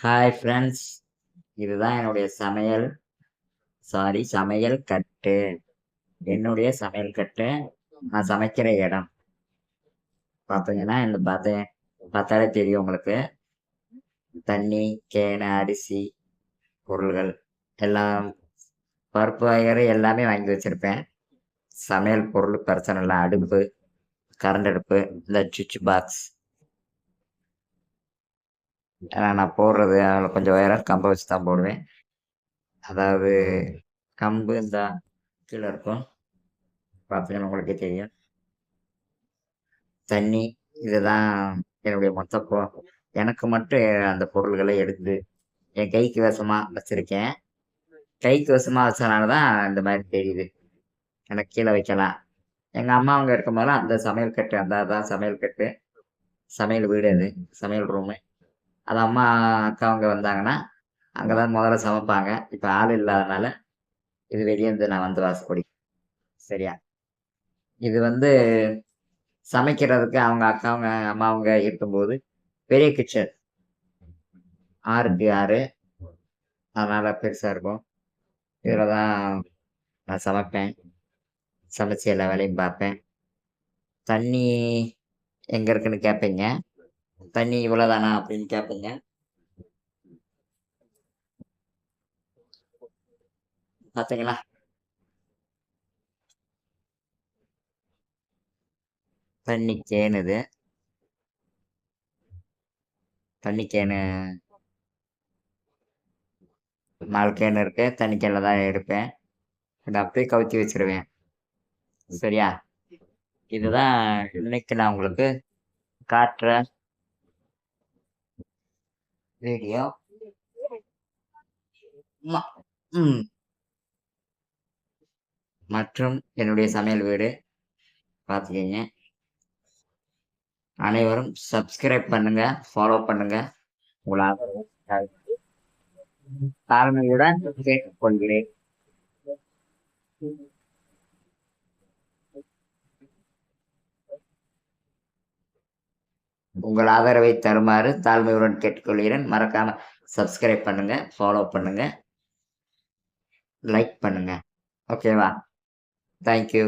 Hi friends, இதுதான் என்னுடைய சமையல் கட்டு. என்னுடைய சமையல் கட்டு. நான் சமைக்கிற இடம் பார்த்தீங்கன்னா, இந்த பார்த்தாலே தெரியும் உங்களுக்கு. தண்ணி, கேனு, அரிசி, பொருள்கள் எல்லாம், பருப்பு வகைகள் எல்லாமே வாங்கி வச்சிருப்பேன். சமையல் பொருள் பிரச்சனை இல்லை. அடுப்பு, கரண்ட் அடுப்பு, இந்த சுவிட்ச் பாக்ஸ். ஏன்னா நான் போடுறது அதில் கொஞ்சம் உயரம் கம்பை வச்சு தான் போடுவேன். அதாவது கம்பு இந்த கீழே இருக்கும், பார்த்தீங்கன்னா உங்களுக்கே தெரியும். தண்ணி, இதுதான் என்னுடைய எனக்கு மட்டும் அந்த பொருள்களை எடுத்து என் கைக்கு வசமாக வச்சுருக்கேன். கைக்கு வசமாக வச்சனால தான் இந்த மாதிரி தெரியுது. எனக்கு கீழே வைக்கலாம். எங்கள் அம்மா அவங்க இருக்கும்போதெல்லாம் அந்த சமையல் கட்டு, அதான் சமையல் கட்டு, சமையல் வீடு, அது சமையல் ரூமு. அது அம்மா அக்கா அவங்க வந்தாங்கன்னா அங்கே தான் முதல்ல சமைப்பாங்க. இப்போ ஆள் இல்லாதனால இது வெளியே இருந்து நான் வந்து வாசப்படி. சரியா? இது சமைக்கிறதுக்கு அவங்க அக்காவங்க அம்மாவங்க இருக்கும்போது பெரிய கிச்சன், 6க்கு 6, அதனால பெருசா இருக்கும். இதில் தான் நான் சமைப்பேன். சமைச்சு எல்லா வேலையும் பார்ப்பேன். தண்ணி எங்க இருக்குன்னு கேட்பீங்க. தண்ணி இவ்வளோதானா அப்படின்னு கேட்பீங்க. பார்த்தீங்களா? தண்ணி கேனு இது. தண்ணி கேனு 4 கேனு இருக்கு. தண்ணி கேனில் தான் எடுப்பேன். இதை அப்படியே கவுத்தி வச்சிருவேன். சரியா? இதுதான் இன்னைக்கு நான் உங்களுக்கு காட்டுற வீடியோ. ம் மற்றும் என்னுடைய சமையல் வீடு பார்த்துக்கிங்க. அனைவரும் சப்ஸ்கிரைப் பண்ணுங்க, ஃபாலோ பண்ணுங்க. உங்கள் ஆதரவு தாழ்மையுடன் கேட்டுக்கொள்கிறேன். உங்கள் ஆதரவை தருமாறு தாழ்மையுடன் கேட்டுக்கொள்கிறேன். மறக்காம சப்ஸ்கிரைப் பண்ணுங்க, ஃபாலோ பண்ணுங்க, லைக் பண்ணுங்க. ஓகேவா? தேங்க்யூ.